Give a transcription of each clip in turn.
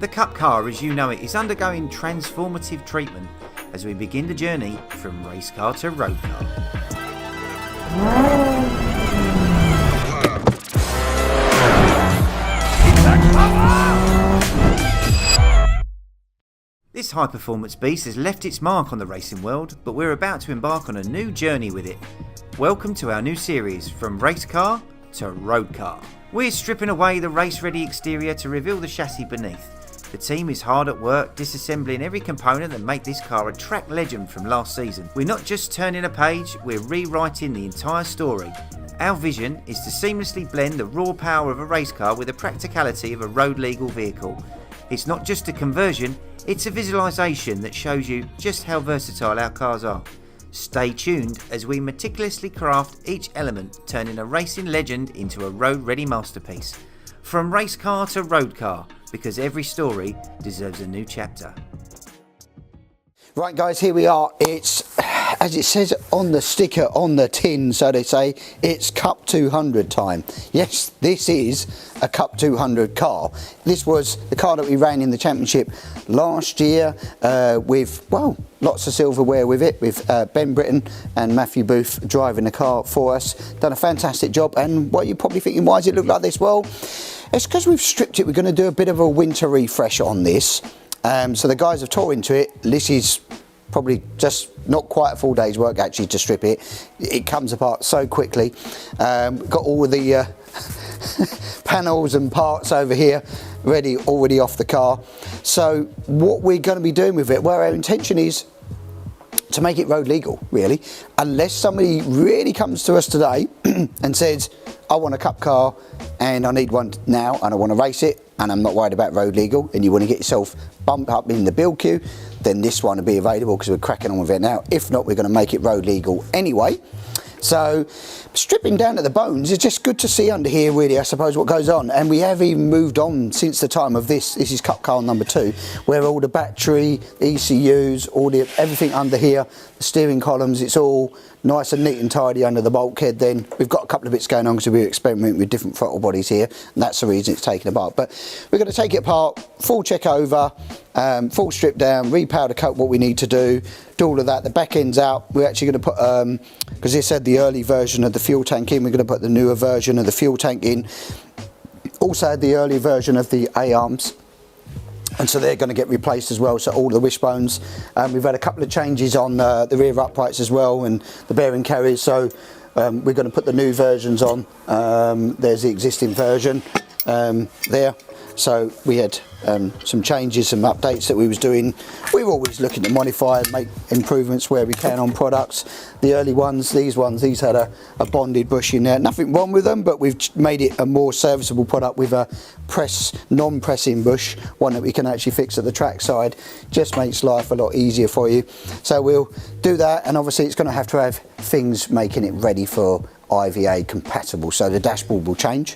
The Cup car as you know it is undergoing transformative treatment as we begin the journey from Racecar to Roadcar. This high-performance beast has left its mark on the racing world, but we're about to embark on a new journey with it. Welcome to our new series, From Racecar to Roadcar. We're stripping away the race-ready exterior to reveal the chassis beneath. The team is hard at work disassembling every component that make this car a track legend from last season. We're not just turning a page, we're rewriting the entire story. Our vision is to seamlessly blend the raw power of a race car with the practicality of a road-legal vehicle. It's not just a conversion, it's a visualisation that shows you just how versatile our cars are. Stay tuned as we meticulously craft each element, turning a racing legend into a road-ready masterpiece. From race car to road car, because every story deserves a new chapter. Right guys, here we are. It's, as it says on the sticker on the tin, so they say, it's Cup 200 time. Yes, this is a Cup 200 car. This was the car that we ran in the championship last year with, well, lots of silverware with it, with Ben Britton and Matthew Booth driving the car for us. Done a fantastic job. And what you're probably thinking, why does it look like this? Well, it's because we've stripped it. We're going to do a bit of a winter refresh on this. So the guys have tore into it. This is probably just not quite a full day's work actually to strip it. It comes apart so quickly. Got all of the panels and parts over here ready, already off the car. So what we're going to be doing with it, well, our intention is to make it road legal, really, unless somebody really comes to us today and says, I want a Cup car and I need one now and I want to race it and I'm not worried about road legal, and you want to get yourself bumped up in the build queue, then this one will be available because we're cracking on with it now. If not, we're going to make it road legal anyway. So stripping down to the bones is just good to see under here, really, I suppose, what goes on. And we have even moved on since the time of this. This is Cup car number 2, where all the battery, ECUs, everything under here, the steering columns, it's all nice and neat and tidy under the bulkhead. Then we've got a couple of bits going on because we're experimenting with different throttle bodies here, and that's the reason it's taken apart. But we're going to take it apart, full check over, full strip down, repowder coat what we need to do all of that. The back end's out. We're actually going to put, because this had the early version of the fuel tank in, we're going to put the newer version of the fuel tank in. Also had the early version of the A-arms, and so they're going to get replaced as well, so all the wishbones. We've had a couple of changes on the rear uprights as well and the bearing carriers, so we're going to put the new versions on. There's the existing version there. So we had some changes, some updates that we was doing. We're always looking to modify and make improvements where we can on products. The early ones, these had a bonded bush in there. Nothing wrong with them, but we've made it a more serviceable product with a non-pressing bush, one that we can actually fix at the track side. Just makes life a lot easier for you. So we'll do that, and obviously it's going to have things making it ready for IVA compatible. So the dashboard will change.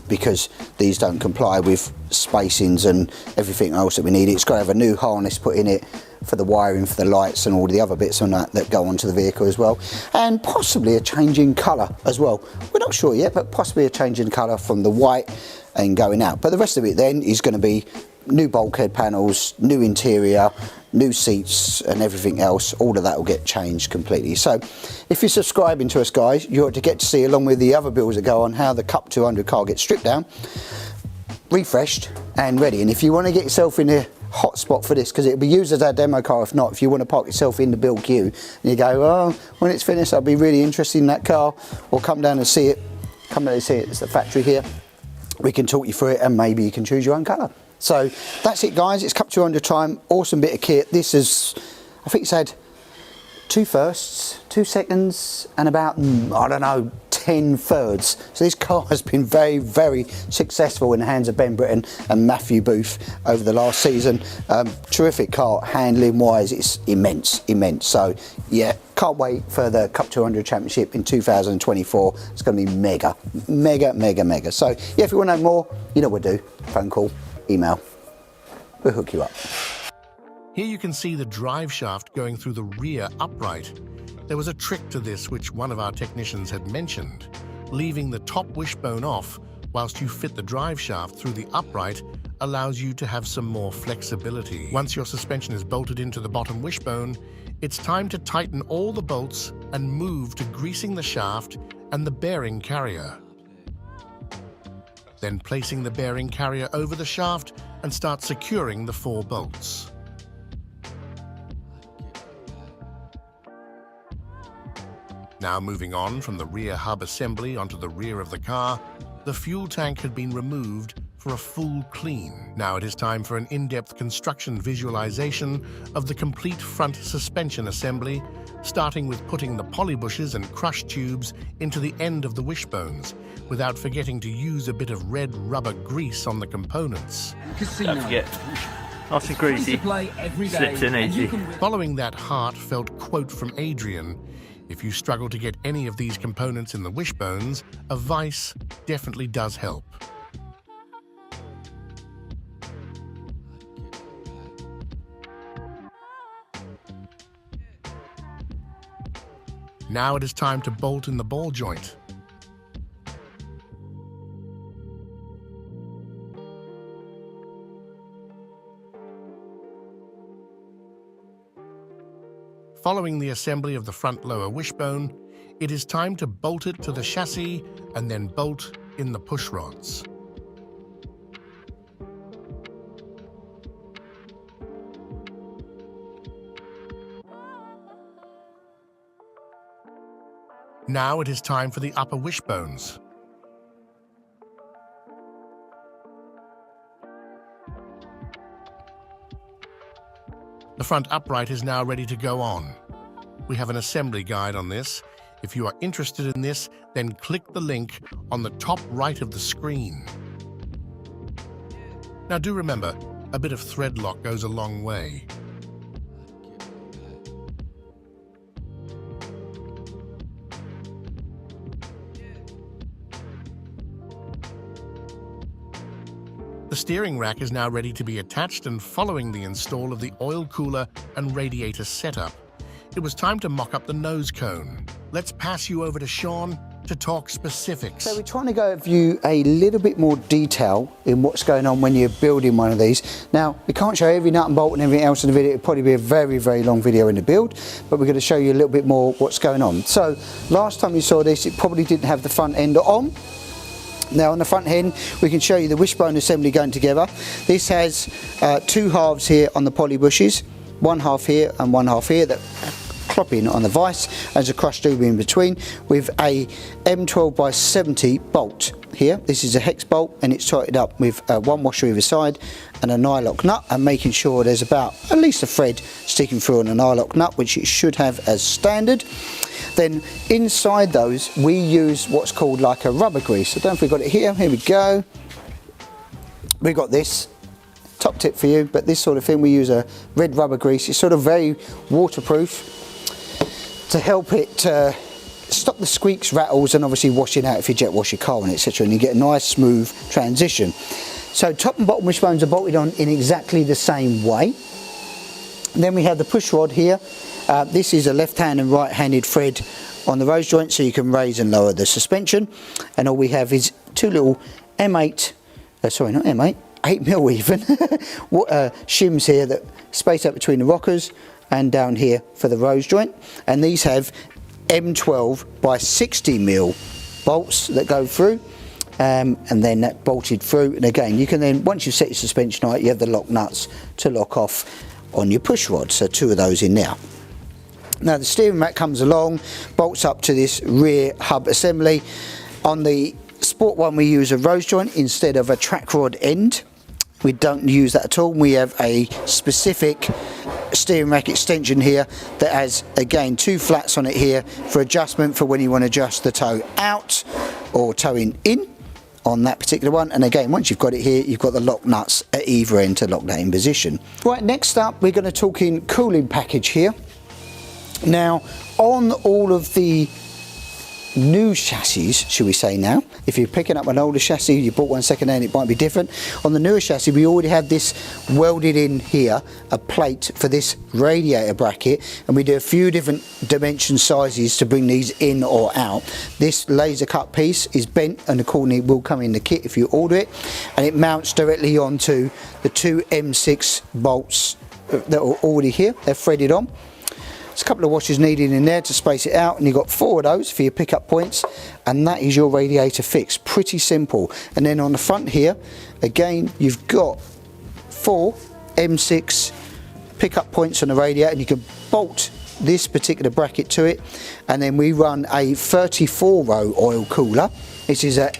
Because these don't comply with spacings and everything else that we need. It's got to have a new harness put in it for the wiring for the lights and all the other bits on that go onto the vehicle as well, and possibly a change in colour as well. We're not sure yet, but possibly a change in colour from the white and going out. But the rest of it then is going to be new bulkhead panels, new interior, new seats and everything else. All of that will get changed completely. So if you're subscribing to us, guys, you're to get to see, along with the other builds that go on, how the Cup 200 car gets stripped down, refreshed and ready. And if you want to get yourself in a hot spot for this, because it'll be used as our demo car, if not, if you want to park yourself in the build queue and you go, oh, when it's finished I'll be really interested in that car, or come down and see it, it's the factory here, we can talk you through it and maybe you can choose your own colour. So that's it, guys. It's Cup 200 time. Awesome bit of kit. This is, I think it's had 2 firsts, 2 seconds and about, I don't know, 10 thirds. So this car has been very, very successful in the hands of Ben Britton and Matthew Booth over the last season. Terrific car, handling wise, it's immense. So yeah, can't wait for the Cup 200 Championship in 2024. It's going to be mega. So yeah, if you want to know more, you know what to do. Phone call, email, we'll hook you up. Here you can see the drive shaft going through the rear upright. There was a trick to this which one of our technicians had mentioned, leaving the top wishbone off whilst you fit the drive shaft through the upright allows you to have some more flexibility. Once your suspension is bolted into the bottom wishbone, it's time to tighten all the bolts and move to greasing the shaft and the bearing carrier. Then placing the bearing carrier over the shaft and start securing the 4 bolts. Now moving on from the rear hub assembly onto the rear of the car, the fuel tank had been removed for a full clean. Now it is time for an in-depth construction visualization of the complete front suspension assembly, starting with putting the polybushes and crush tubes into the end of the wishbones, without forgetting to use a bit of red rubber grease on the components. Don't forget, nice and greasy, slips in easy. Following that heartfelt quote from Adrian, if you struggle to get any of these components in the wishbones, a vise definitely does help. Now it is time to bolt in the ball joint. Following the assembly of the front lower wishbone, it is time to bolt it to the chassis and then bolt in the push rods. Now it is time for the upper wishbones. The front upright is now ready to go on. We have an assembly guide on this. If you are interested in this, then click the link on the top right of the screen. Now do remember, a bit of thread lock goes a long way. The steering rack is now ready to be attached, and following the install of the oil cooler and radiator setup, it was time to mock up the nose cone. Let's pass you over to Sean to talk specifics. So we're trying to go view a little bit more detail in what's going on when you're building one of these. Now, we can't show every nut and bolt and everything else in the video. It'll probably be a very, very long video in the build, but we're going to show you a little bit more what's going on. So last time you saw this, it probably didn't have the front end on. Now on the front end, we can show you the wishbone assembly going together. This has 2 halves here on the poly bushes, 1 half here and 1 half here that clop in on the vise. There's a crush tube in between with a M12 by 70 bolt here. This is a hex bolt and it's tightened up with 1 washer either side and a nylock nut, and making sure there's about at least a thread sticking through on a nylock nut, which it should have as standard. Then inside those we use what's called like a rubber grease. So don't know if we've got it here. Here we go. We got this. Top tip for you, but this sort of thing, we use a red rubber grease. It's sort of very waterproof to help it stop the squeaks, rattles, and obviously washing out if you jet wash your car and etc. And you get a nice smooth transition. So top and bottom wishbones are bolted on in exactly the same way. And then we have the push rod here. This is a left-hand and right-handed thread on the rose joint, so you can raise and lower the suspension. And all we have is 2 little M8, sorry, not M8, 8mm even, shims here that space out between the rockers and down here for the rose joint. And these have M12 by 60mm bolts that go through, and then that bolted through. And again, you can then, once you've set your suspension height, you have the lock nuts to lock off on your push rod, so 2 of those in now. Now the steering rack comes along, bolts up to this rear hub assembly. On the Sport one we use a rose joint instead of a track rod end. We don't use that at all. We have a specific steering rack extension here that has again 2 flats on it here for adjustment for when you want to adjust the toe out or towing in on that particular one. And again, once you've got it here, you've got the lock nuts at either end to lock that in position. Right, next up we're going to talk in cooling package here. Now on all of the new chassis, should we say now, If you're picking up an older chassis, you bought one second hand, it might be different. On the newer chassis, we already have this welded in here, a plate for this radiator bracket, and we do a few different dimension sizes to bring these in or out. This laser cut piece is bent and accordingly will come in the kit if you order it, and it mounts directly onto the two M6 bolts that are already here. They're threaded on. There's a couple of washers needed in there to space it out, and you've got 4 of those for your pickup points, and that is your radiator fix. Pretty simple. And then on the front here, again, you've got 4 M6 pickup points on the radiator, and you can bolt this particular bracket to it. And then we run a 34 row oil cooler. This is a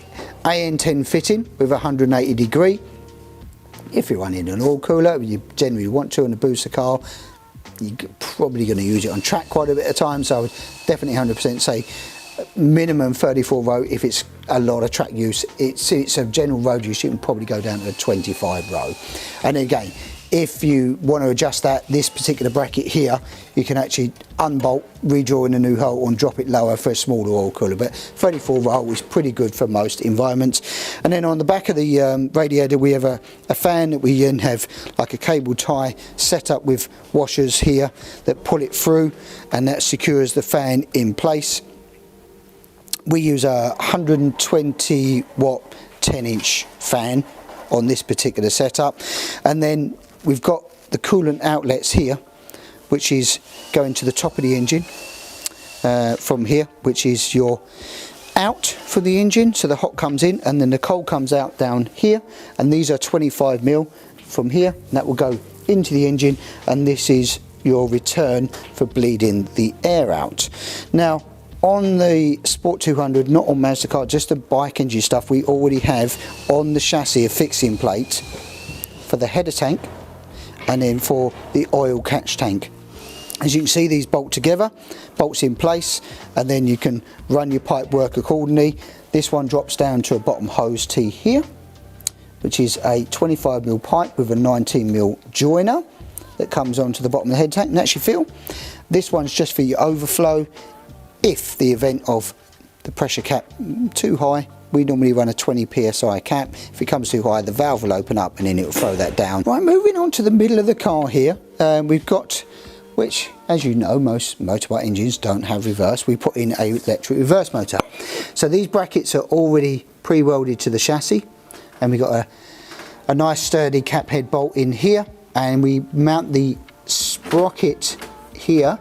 AN10 fitting with 180 degree. If you're running an oil cooler, you generally want to on a booster car, you're probably going to use it on track quite a bit of time, so I would definitely 100% say minimum 34 row. If it's a lot of track use, it's a general road use, you can probably go down to a 25 row. And again, if you want to adjust this particular bracket here, you can actually unbolt, redraw in a new hole and drop it lower for a smaller oil cooler. But 34 row is pretty good for most environments. And then on the back of the radiator, we have a fan that we then have like a cable tie set up with washers here that pull it through, and that secures the fan in place. We use a 120 watt 10-inch fan on this particular setup, and then we've got the coolant outlets here, which is going to the top of the engine from here, which is your out for the engine, so the hot comes in and then the cold comes out down here, and these are 25mm from here, and that will go into the engine, and this is your return for bleeding the air out. Now on the Sport 200, not on Mazda car, just the bike engine stuff, we already have on the chassis a fixing plate for the header tank and then for the oil catch tank. As you can see, these bolt together, bolts in place, and then you can run your pipe work accordingly. This one drops down to a bottom hose tee here, which is a 25mm pipe with a 19mm joiner that comes onto the bottom of the head tank, and that's your fill. This one's just for your overflow. If the event of the pressure cap too high, we normally run a 20 psi cap. If it comes too high, the valve will open up and then it will throw that down. Right, moving on to the middle of the car here, we've got, which as you know, most motorbike engines don't have reverse. We put in a electric reverse motor. So these brackets are already pre-welded to the chassis, and we've got a nice sturdy cap head bolt in here, and we mount the sprocket here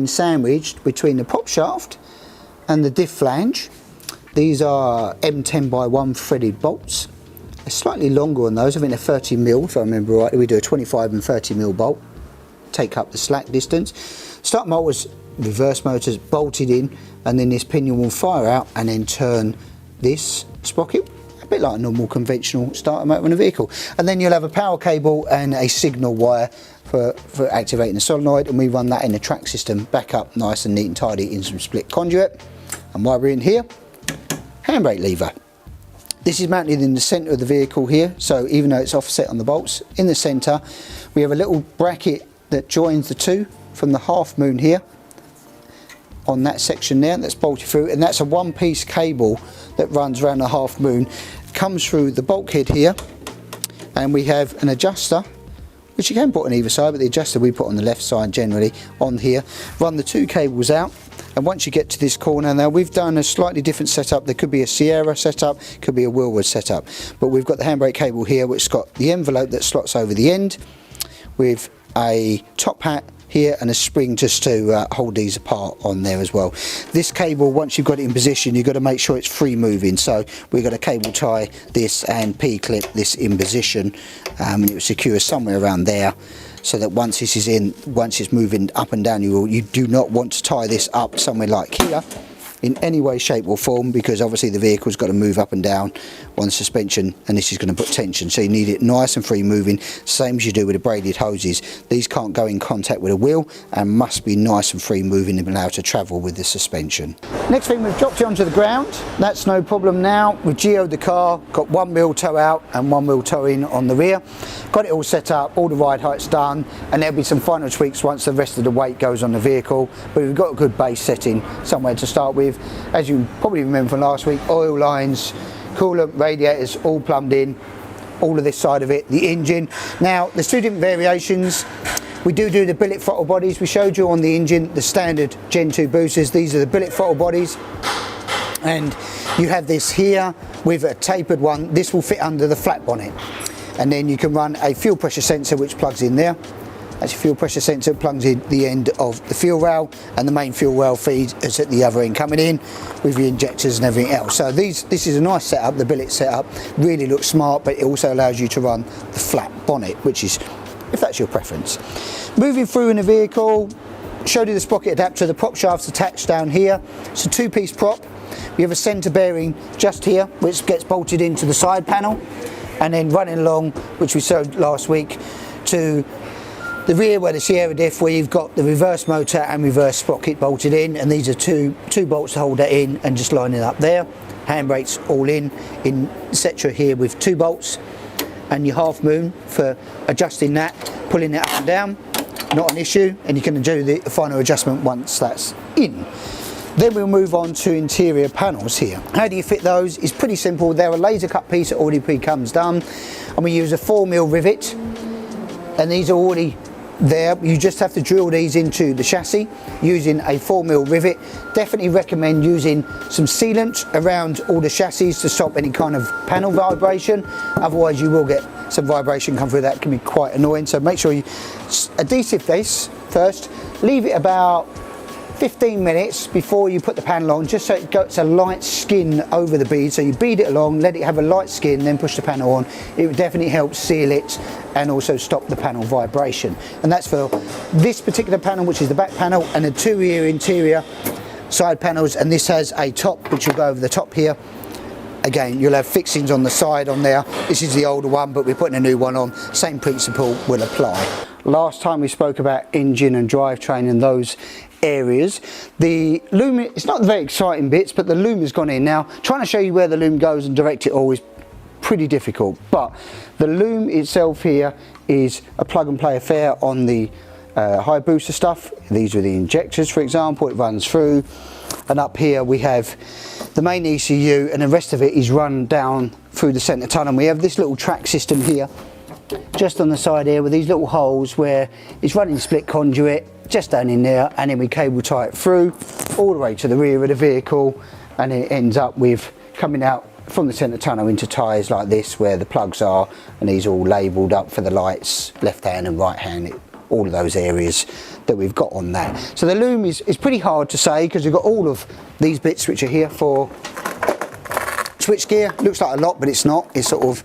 sandwiched between the prop shaft and the diff flange. These are M10x1 threaded bolts. They're slightly longer on those. I think they're 30mm, if I remember rightly. We do a 25 and 30mm bolt, take up the slack distance. Start motors, reverse motors bolted in, and then this pinion will fire out and then turn this sprocket, a bit like a normal conventional starter motor in a vehicle. And then you'll have a power cable and a signal wire for activating the solenoid, and we run that in the track system back up nice and neat and tidy in some split conduit. And while we're in here, handbrake lever. This is mounted in the centre of the vehicle here, so even though it's offset on the bolts, in the centre we have a little bracket that joins the two from the half moon here on that section there, that's bolted through, and that's a one-piece cable that runs around the half moon, comes through the bulkhead here, and we have an adjuster which you can put on either side, but the adjuster we put on the left side generally on here. Run the two cables out, and once you get to this corner, now we've done a slightly different setup. There could be a Sierra setup, could be a Wilwood setup, but we've got the handbrake cable here which's got the envelope that slots over the end with a top hat here and a spring just to hold these apart on there as well. This cable, once you've got it in position, you've got to make sure it's free moving, so we've got to cable tie this and P-clip this in position, and it will secure somewhere around there, so that once this is in, once it's moving up and down, you do not want to tie this up somewhere like here in any way, shape or form, because obviously the vehicle's got to move up and down on the suspension, and this is going to put tension, so you need it nice and free moving, same as you do with the braided hoses. These can't go in contact with a wheel and must be nice and free moving and allowed to travel with the suspension. Next thing, we've dropped it onto the ground. That's no problem now. We've geoed the car, got 1 wheel toe out and 1 wheel toe in on the rear. Got it all set up, all the ride heights done, and there'll be some final tweaks once the rest of the weight goes on the vehicle, but we've got a good base setting somewhere to start with. with, as you probably remember from last week, oil lines, coolant, radiators, all plumbed in, all of this side of it, the engine. Now, there's two different variations. We do the billet throttle bodies. We showed you on the engine the standard Gen 2 boosters. These are the billet throttle bodies. And you have this here with a tapered one. This will fit under the flat bonnet. And then you can run a fuel pressure sensor which plugs in there. That's your fuel pressure sensor, plugs in the end of the fuel rail, and the main fuel rail feed is at the other end coming in with the injectors and everything else. So this is a nice setup. The billet setup really looks smart, but it also allows you to run the flat bonnet, which is, if that's your preference. Moving through in the vehicle, showed you the sprocket adapter. The prop shaft's attached down here. It's a two-piece prop. We have a centre bearing just here, which gets bolted into the side panel, and then running along, which we showed last week, to the rear where the Sierra diff, where you've got the reverse motor and reverse sprocket bolted in, and these are two bolts to hold that in and just lining up there. Handbrakes all in etc. here with 2 bolts, and your half moon for adjusting that, pulling it up and down, not an issue, and you can do the final adjustment once that's in. Then we'll move on to interior panels here. How do you fit those? It's pretty simple. They're a laser cut piece that already pre-comes done, and we use a 4mm rivet, and these are already there. You just have to drill these into the chassis using a 4mm rivet. Definitely recommend using some sealant around all the chassis to stop any kind of panel vibration, otherwise you will get some vibration come through. That can be quite annoying, so make sure you adhesive this first, leave it about 15 minutes before you put the panel on, just so it gets a light skin over the bead. So you bead it along, let it have a light skin, then push the panel on. It will definitely help seal it and also stop the panel vibration. And that's for this particular panel, which is the back panel, and the 2 rear interior side panels. And this has a top which will go over the top here. Again, you'll have fixings on the side on there. This is the older one, but we're putting a new one on. Same principle will apply. Last time we spoke about engine and drivetrain and those areas. The loom, it's not the very exciting bits, but the loom has gone in. Now, trying to show you where the loom goes and direct it all is pretty difficult, but the loom itself here is a plug and play affair on the high booster stuff. These are the injectors, for example. It runs through, and up here we have the main ECU, and the rest of it is run down through the centre tunnel. We have this little track system here just on the side here with these little holes where it's running split conduit just down in there, and then we cable tie it through all the way to the rear of the vehicle, and it ends up with coming out from the centre tunnel into tyres like this where the plugs are, and these are all labelled up for the lights, left hand and right hand, all of those areas that we've got on that. So the loom is pretty hard to say because we've got all of these bits which are here for switch gear. Looks like a lot, but it's not. It's sort of,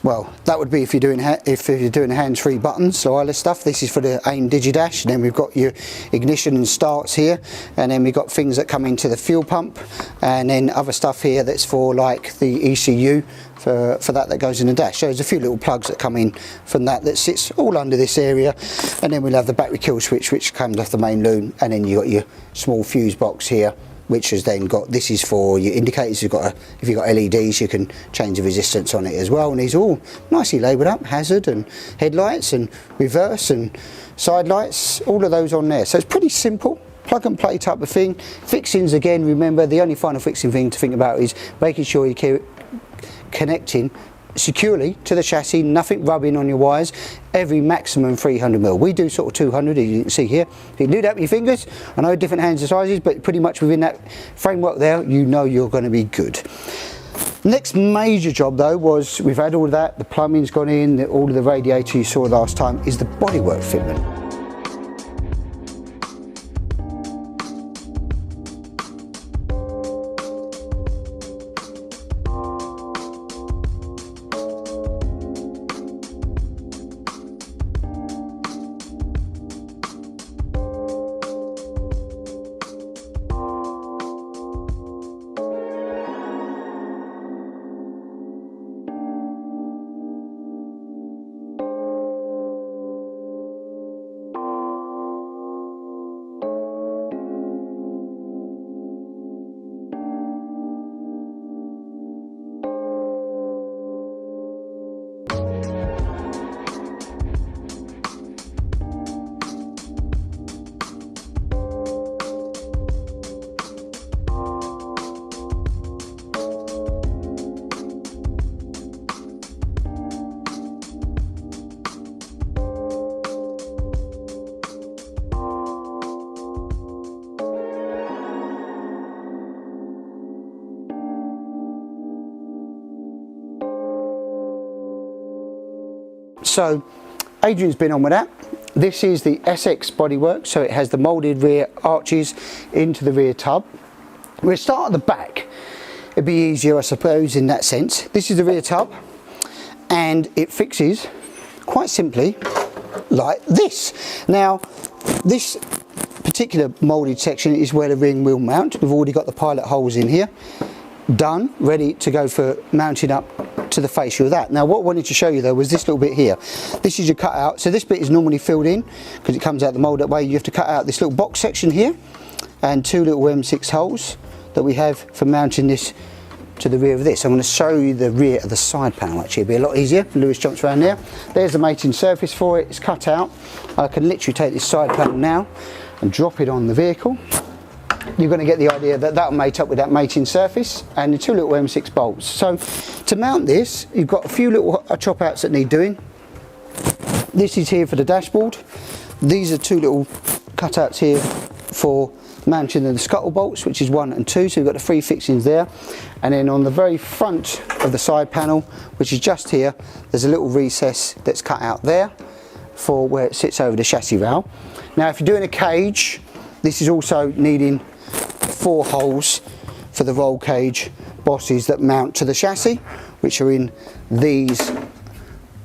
well, that would be if you're doing hands-free buttons, so all this stuff. This is for the AIM Digidash, and then we've got your ignition and starts here, and then we've got things that come into the fuel pump, and then other stuff here that's for like the ECU for that goes in the dash. So there's a few little plugs that come in from that sits all under this area, and then we'll have the battery kill switch which comes off the main loom, and then you've got your small fuse box here, which has then got, this is for your indicators. You've got if you've got LEDs, you can change the resistance on it as well, and these are all nicely labelled up, hazard and headlights and reverse and side lights, all of those on there. So it's pretty simple, plug and play type of thing. Fixings, again, remember the only final fixing thing to think about is making sure you're connecting securely to the chassis, nothing rubbing on your wires, every maximum 300mm. We do sort of 200, as you can see here. You can do that with your fingers. I know different hands and sizes, but pretty much within that framework there, you know you're going to be good. Next major job though was, we've had all of that, the plumbing's gone in, all of the radiator you saw last time, is the bodywork fitment. So Adrian's been on with that. This is the Essex bodywork, so it has the moulded rear arches into the rear tub. We'll start at the back. It'd be easier, I suppose, in that sense. This is the rear tub, and it fixes quite simply like this. Now, this particular moulded section is where the ring will mount. We've already got the pilot holes in here, done, ready to go for mounting up to the fascia of that. Now, what I wanted to show you though was this little bit here. This is your cut out. So this bit is normally filled in because it comes out the mould that way. You have to cut out this little box section here and two little M6 holes that we have for mounting this to the rear of this. I'm going to show you the rear of the side panel. Actually, it'll be a lot easier. Lewis jumps around there. There's the mating surface for it. It's cut out. I can literally take this side panel now and drop it on the vehicle. You're going to get the idea that that'll mate up with that mating surface and the two little M6 bolts. So to mount this, you've got a few little chop outs that need doing. This is here for the dashboard. These are two little cutouts here for mounting the scuttle bolts, which is 1 and 2. So we've got the 3 fixings there. And then on the very front of the side panel, which is just here, there's a little recess that's cut out there for where it sits over the chassis rail. Now, if you're doing a cage, this is also needing 4 holes for the roll cage bosses that mount to the chassis, which are in these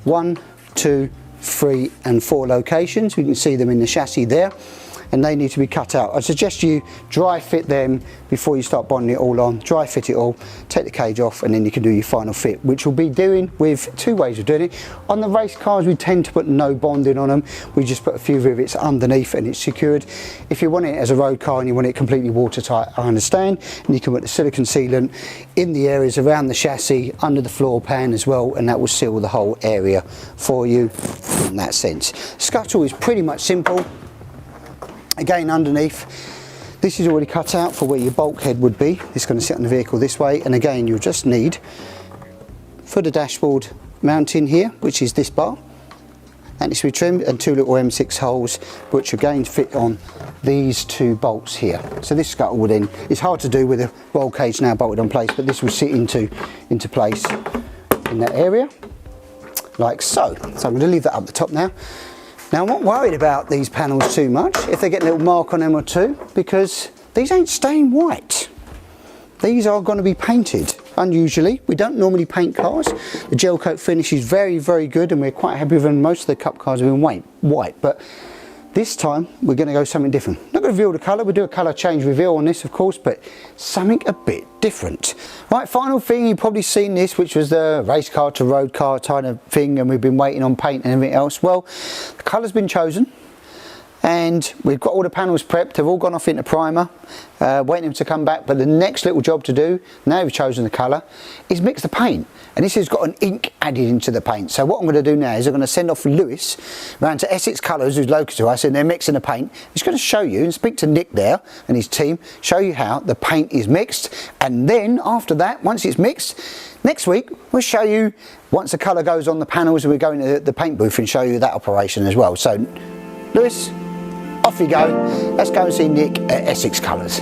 1, 2, 3 and 4 locations. We can see them in the chassis there, and they need to be cut out. I suggest you dry fit them before you start bonding it all on. Dry fit it all, take the cage off, and then you can do your final fit, which we'll be doing with 2 ways of doing it. On the race cars, we tend to put no bonding on them. We just put a few rivets underneath and it's secured. If you want it as a road car and you want it completely watertight, I understand, and you can put the silicone sealant in the areas around the chassis, under the floor pan as well, and that will seal the whole area for you in that sense. Scuttle is pretty much simple. Again, underneath, this is already cut out for where your bulkhead would be. It's going to sit on the vehicle this way, and again, you'll just need for the dashboard mounting here, which is this bar, and it's to be trimmed, and 2 little M6 holes, which again fit on these 2 bolts here. So this scuttle would then, it's hard to do with the roll cage now bolted on place, but this will sit into place in that area, like so. So I'm going to leave that up the top now. Now, I'm not worried about these panels too much, if they get a little mark on them or two, because these ain't staying white. These are going to be painted. Unusually, we don't normally paint cars. The gel coat finish is very, very good, and we're quite happy with them. Most of the cup cars have been white, but this time we're going to go something different. Not going to reveal the colour, we'll do a colour change reveal on this of course, but something a bit different. Right, final thing, you've probably seen this, which was the race car to road car kind of thing, and we've been waiting on paint and everything else. Well, the colour's been chosen, and we've got all the panels prepped. They've all gone off into primer, waiting them to come back, but the next little job to do, now we've chosen the colour, is mix the paint. And this has got an ink added into the paint. So what I'm going to do now is I'm going to send off Lewis round to Essex Colours, who's local to us, and they're mixing the paint. He's going to show you and speak to Nick there and his team, show you how the paint is mixed, and then after that, once it's mixed, next week we'll show you, once the colour goes on the panels, and we're going to the paint booth and show you that operation as well. So Lewis, off you go. Let's go and see Nick at Essex Colours.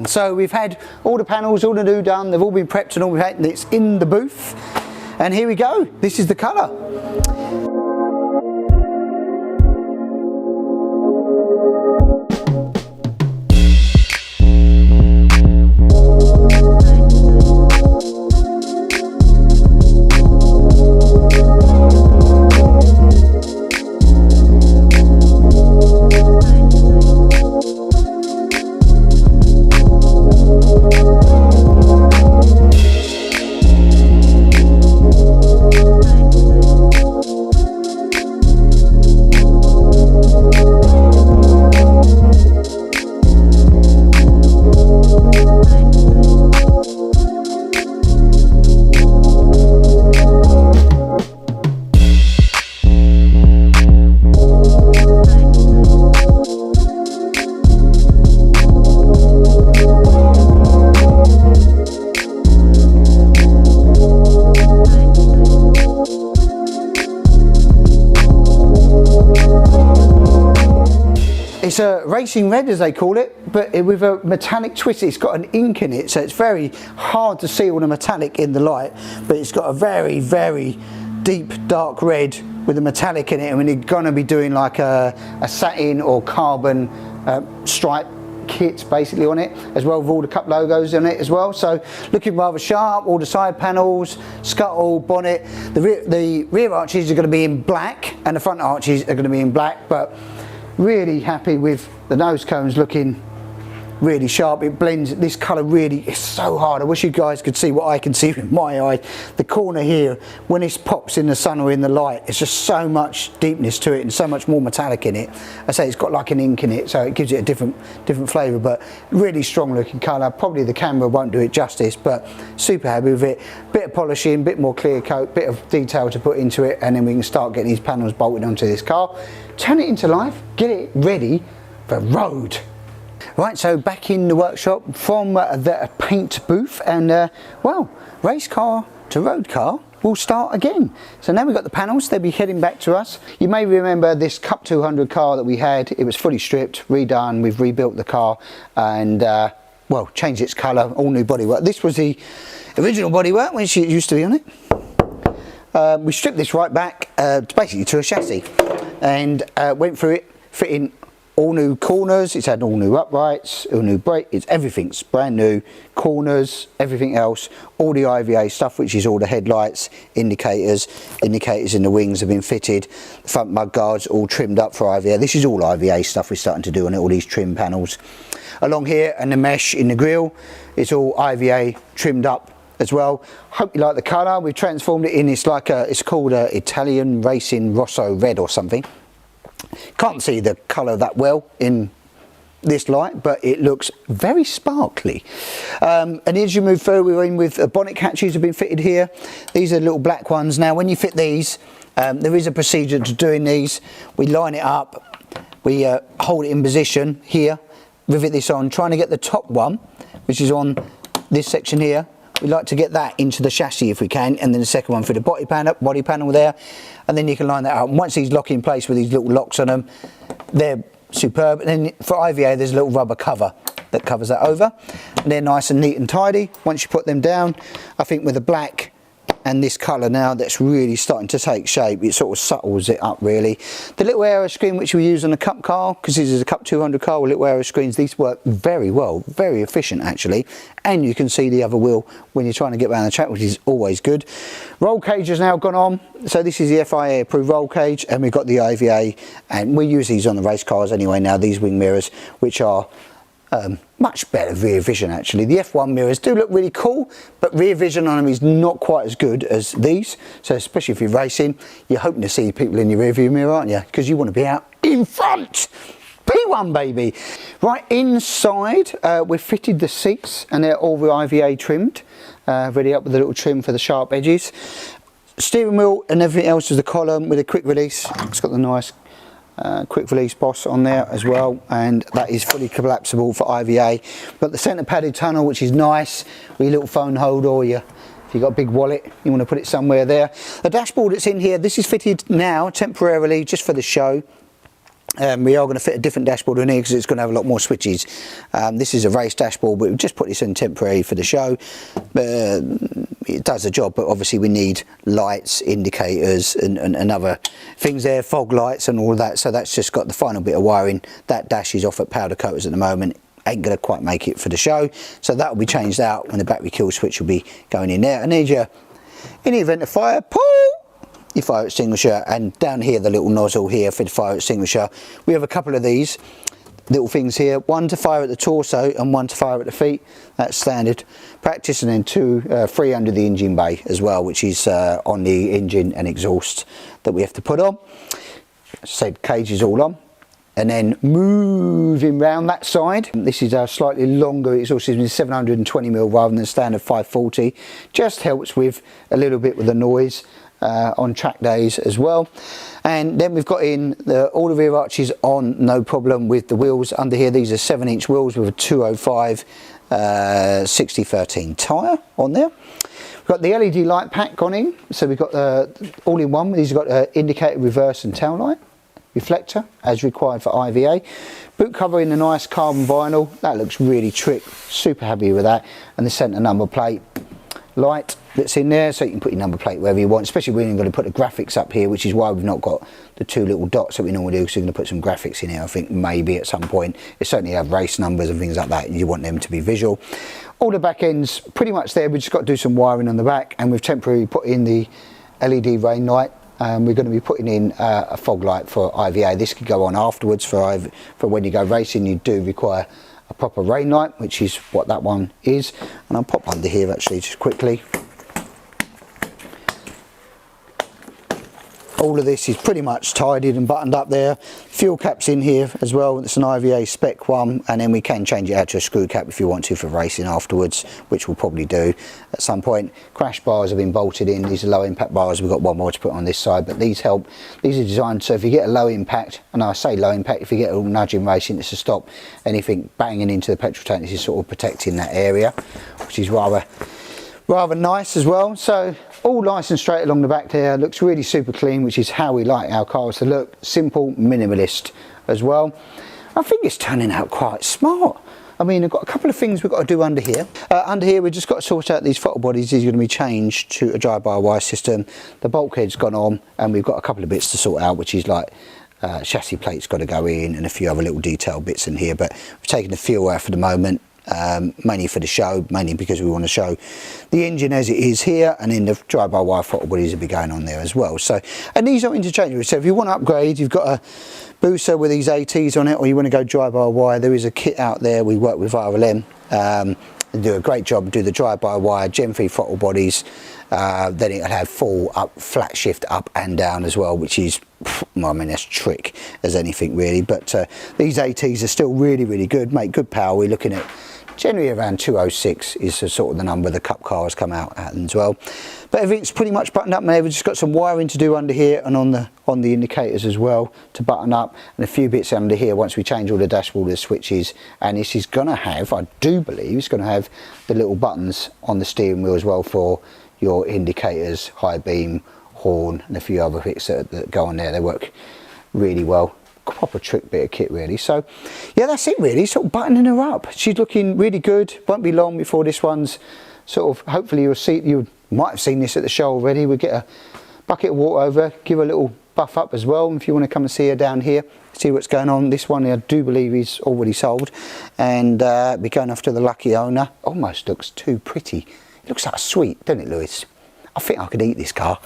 So we've had all the panels, all the new done, they've all been prepped and all we've had, and it's in the booth. And here we go, this is the colour. It's a racing red, as they call it, but with a metallic twist. It's got an ink in it, so it's very hard to see all the metallic in the light, but it's got a very, very deep dark red with a metallic in it, and we're going to be doing like a satin or carbon stripe kit basically on it, as well, with all the cup logos on it as well. So looking rather sharp. All the side panels, scuttle, bonnet. The rear arches are going to be in black, and the front arches are going to be in black, but really happy with the nose cones looking really sharp. It blends, this colour really, it's so hard. I wish you guys could see what I can see with my eye. The corner here, when it pops in the sun or in the light, it's just so much deepness to it and so much more metallic in it. I say it's got like an ink in it, so it gives it a different flavour, but really strong looking colour. Probably the camera won't do it justice, but super happy with it. Bit of polishing, bit more clear coat, bit of detail to put into it, and then we can start getting these panels bolted onto this car, turn it into life, get it ready for road. Right, so back in the workshop from the paint booth, and well, race car to road car will start again. So now we've got the panels, they'll be heading back to us. You may remember this Cup 200 car that we had. It was fully stripped, redone, we've rebuilt the car, and well, changed its colour, all new bodywork. This was the original bodywork which it used to be on it. We stripped this right back basically to a chassis, and went through it, fitting all new corners. It's had all new uprights, all new brake, everything's brand new, corners, everything else, all the IVA stuff, which is all the headlights, indicators in the wings have been fitted, the front mud guards all trimmed up for IVA. This is all IVA stuff we're starting to do on it, all these trim panels. Along here, and the mesh in the grille, it's all IVA trimmed up as well. Hope you like the colour. We've transformed it in, it's called a Italian Racing Rosso Red or something. Can't see the colour that well in this light, but it looks very sparkly. And as you move through, we're in with bonnet catches have been fitted here. These are little black ones. Now when you fit these, there is a procedure to doing these. We line it up, we hold it in position here, rivet this on, trying to get the top one, which is on this section here. We like to get that into the chassis if we can, and then the second one for the body panel there, and then you can line that up. And once these lock in place with these little locks on them, they're superb. And then for IVA, there's a little rubber cover that covers that over, and they're nice and neat and tidy. Once you put them down, I think with the black and this colour now that's really starting to take shape, it sort of subtles it up really. The little aero screen which we use on the Cup car, because this is a Cup 200 car with little aero screens, these work very well, very efficient actually, and you can see the other wheel when you're trying to get around the track, which is always good. Roll cage has now gone on, so this is the FIA approved roll cage, and we've got the IVA, and we use these on the race cars anyway now, these wing mirrors, which are much better rear vision actually. The F1 mirrors do look really cool, but rear vision on them is not quite as good as these. So especially if you're racing, you're hoping to see people in your rear view mirror, aren't you? Because you want to be out in front. P1 baby. Right, inside we've fitted the seats, and they're all IVA trimmed, ready up with a little trim for the sharp edges. Steering wheel and everything else is the column with a quick release. It's got the nice quick release boss on there as well, and that is fully collapsible for IVA. Got the centre padded tunnel, which is nice with your little phone holder, or if you've got a big wallet you want to put it somewhere there. The dashboard that's in here, this is fitted now temporarily just for the show. We are going to fit a different dashboard in here because it's going to have a lot more switches. This is a race dashboard, but we've just put this in temporary for the show. It does the job, but obviously we need lights, indicators and other things there, fog lights and all of that, so that's just got the final bit of wiring. That dash is off at powder coaters at the moment, ain't going to quite make it for the show, so that will be changed out when the battery kill switch will be going in there. And there's your, in the event of fire, pull your fire extinguisher, and down here the little nozzle here for the fire extinguisher. We have a couple of these little things here, one to fire at the torso and one to fire at the feet. That's standard practice, and then three under the engine bay as well, which is on the engine and exhaust that we have to put on. As I said, cage is all on. And then moving round that side, this is a slightly longer, it's also 720mm rather than standard 540. Just helps with a little bit with the noise on track days as well. And then we've got in all the rear arches on, no problem with the wheels under here. These are 7-inch wheels with a 205 6013 tyre on there. We've got the LED light pack gone in, so we've got all in one. These have got indicator, reverse and tail light. reflector as required for IVA. Boot cover in a nice carbon vinyl, that looks really trick, super happy with that. And the centre number plate light that's in there, so you can put your number plate wherever you want, especially when you're going to put the graphics up here, which is why we've not got the two little dots that we normally do, so we're going to put some graphics in here. I think maybe at some point it certainly have race numbers and things like that, you want them to be visual. All the back ends pretty much there, we've just got to do some wiring on the back, and we've temporarily put in the LED rain light. We're going to be putting in a fog light for IVA. This could go on afterwards for when you go racing. You do require a proper rain light, which is what that one is. And I'll pop under here actually just quickly. All of this is pretty much tidied and buttoned up there. Fuel cap's in here as well. It's an IVA spec one, and then we can change it out to a screw cap if you want to for racing afterwards, which we'll probably do at some point. Crash bars have been bolted in. These are low impact bars. We've got one more to put on this side, but these help. These are designed so if you get a low impact, and I say low impact, if you get a little nudge in racing, it's to stop anything banging into the petrol tank. This is sort of protecting that area, which is rather nice as well. So all nice and straight along the back there, looks really super clean, which is how we like our cars to look. Simple, minimalist as well. I think it's turning out quite smart. I mean, I've got a couple of things we've got to do under here. Under here, we've just got to sort out these throttle bodies. These are going to be changed to a drive-by-wire system. The bulkhead's gone on, and we've got a couple of bits to sort out, which is like chassis plates got to go in and a few other little detail bits in here. But we've taken the fuel out for the moment. Mainly for the show, mainly because we want to show the engine as it is here, and then the drive-by-wire throttle bodies will be going on there as well. So, and these are interchangeable, so if you want to upgrade, you've got a booster with these ATs on it, or you want to go drive-by-wire, there is a kit out there. We work with RLM, they do a great job, do the drive-by-wire Gen 3 throttle bodies, then it'll have full up, flat shift up and down as well, which is, well, I mean, that's trick as anything really. But these ATs are still really good, make good power. We're looking at generally around 206 is the sort of the number the Cup cars come out at as well. But everything's pretty much buttoned up now. We've just got some wiring to do under here and on the indicators as well to button up, and a few bits under here once we change all the dashboard, the switches. And this is going to have, I do believe, it's going to have the little buttons on the steering wheel as well for your indicators, high beam, horn, and a few other bits that go on there. They work really well. Proper trick bit of kit really. So yeah, that's it really, sort of buttoning her up. She's looking really good. Won't be long before this one's sort of, hopefully you might have seen this at the show already. We'll get a bucket of water over, give her a little buff up as well. If you want to come and see her down here, see what's going on. This one I do believe is already sold, and be going off to the lucky owner. Almost looks too pretty. It looks like a sweet, doesn't it, Lewis? I think I could eat this car.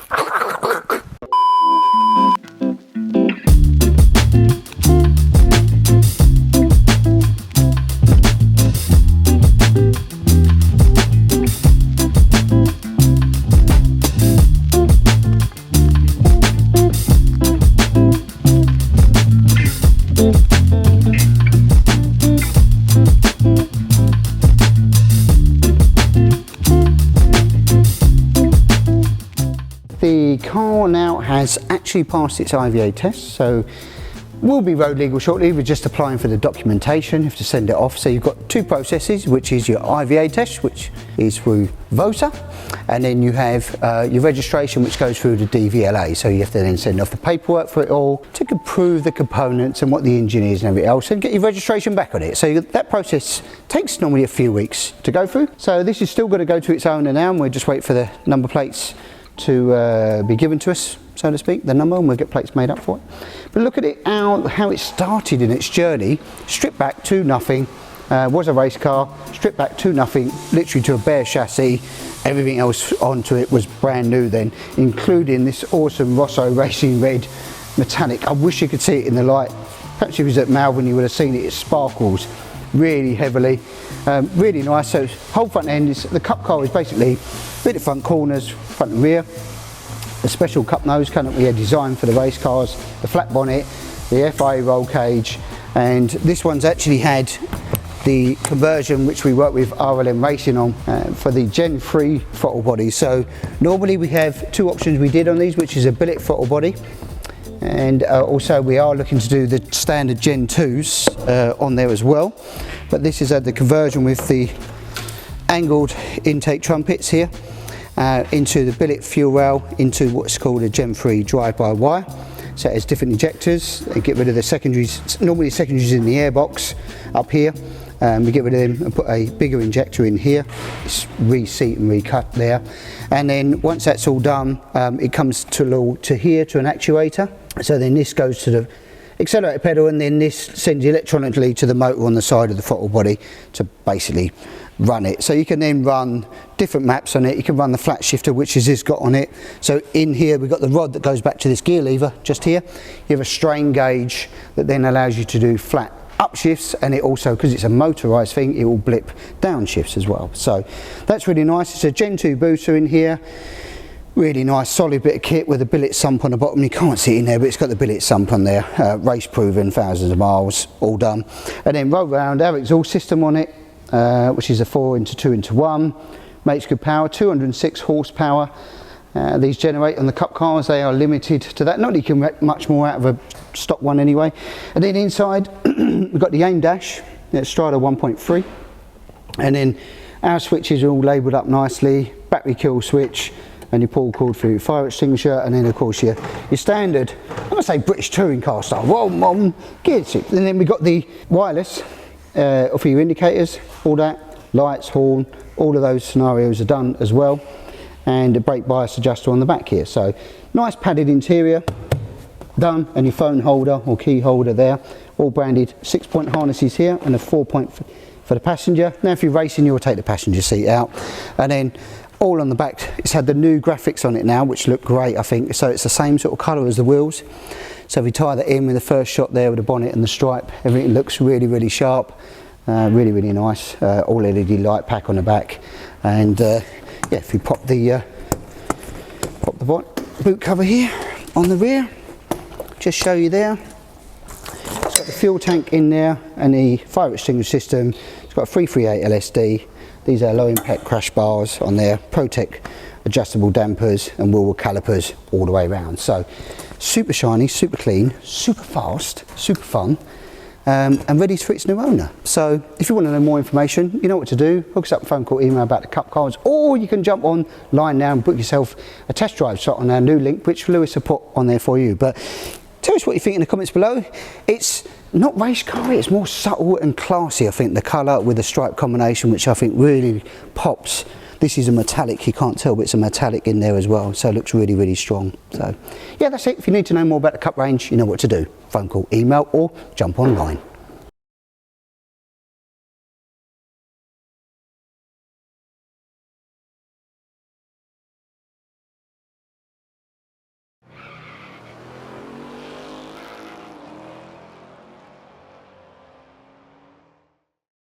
The car now has actually passed its IVA test, so will be road legal shortly. We're just applying for the documentation, you have to send it off. So you've got two processes, which is your IVA test, which is through VOSA, and then you have your registration, which goes through the DVLA. So you have to then send off the paperwork for it all to prove the components and what the engine is and everything else, and get your registration back on it. So that process takes normally a few weeks to go through. So this is still going to go to its owner now, and we're just waiting for the number plates to be given to us, so to speak, the number, and we'll get plates made up for it. But look at it, how it started in its journey, stripped back to nothing, was a race car, stripped back to nothing, literally to a bare chassis. Everything else onto it was brand new then, including this awesome Rosso Racing Red metallic. I wish you could see it in the light. Perhaps if you was at Malvern you would have seen it. It sparkles really heavily, really nice. So whole front end is, the Cup car is basically bit of front corners, front and rear, the special cup nose cone that we had designed for the race cars, the flat bonnet, the FIA roll cage, and this one's actually had the conversion which we work with RLM Racing on for the Gen 3 throttle body. So normally we have two options we did on these, which is a billet throttle body, and also we are looking to do the standard Gen 2s on there as well, but this is the conversion with the angled intake trumpets here into the billet fuel rail into what's called a Gen 3 drive-by-wire. So it has different injectors. They get rid of the secondaries. Normally the secondaries in the airbox up here. We get rid of them and put a bigger injector in here. It's reseat and recut there. And then once that's all done, it comes to here to an actuator. So then this goes to the accelerator pedal, and then this sends electronically to the motor on the side of the throttle body to basically run it. So you can then run different maps on it. You can run the flat shifter, which is this got on it. So in here we've got the rod that goes back to this gear lever just here. You have a strain gauge that then allows you to do flat upshifts, and it also, because it's a motorised thing, it will blip downshifts as well. So that's really nice. It's a Gen 2 booster in here. Really nice solid bit of kit with a billet sump on the bottom. You can't see it in there, but it's got the billet sump on there. Race proven, thousands of miles, all done. And then roll round our exhaust system on it, which is a 4x2x1. Makes good power, 206 horsepower. These generate on the Cup cars, they are limited to that. Not that you can get much more out of a stock one anyway. And then inside we've got the aim dash, it's Strada 1.3. And then our switches are all labelled up nicely, battery kill switch, and your pull cord for your fire extinguisher, and then of course your standard, I'm going to say British touring car style, well, geared switch. And then we've got the wireless for your indicators, all that, lights, horn, all of those scenarios are done as well. And a brake bias adjuster on the back here. So nice padded interior, done, and your phone holder or key holder there, all branded 6-point harnesses here and a 4-point for the passenger. Now if you're racing, you'll take the passenger seat out. And then all on the back, it's had the new graphics on it now, which look great, I think. So it's the same sort of colour as the wheels. So if we tie that in with the first shot there with the bonnet and the stripe, everything looks really, really sharp. Really, really nice. All LED light pack on the back. And yeah, if we pop the boot cover here on the rear, just show you there. It's got the fuel tank in there and the fire extinguisher system. It's got a 338 LSD. These are low impact crash bars on there, Protec adjustable dampers and wheel calipers all the way around. So super shiny, super clean, super fast, super fun. And ready for its new owner. So if you want to know more information, you know what to do. Hook us up, phone call, email about the Cup cars, or you can jump online now and book yourself a test drive slot on our new link, which Lewis will put on there for you. But tell us what you think in the comments below. It's not race car, it's more subtle and classy, I think, the colour with the stripe combination, which I think really pops. This is a metallic, you can't tell, but it's a metallic in there as well, so it looks really, really strong. So yeah, that's it. If you need to know more about the Cup range, you know what to do. Phone call, email, or jump online.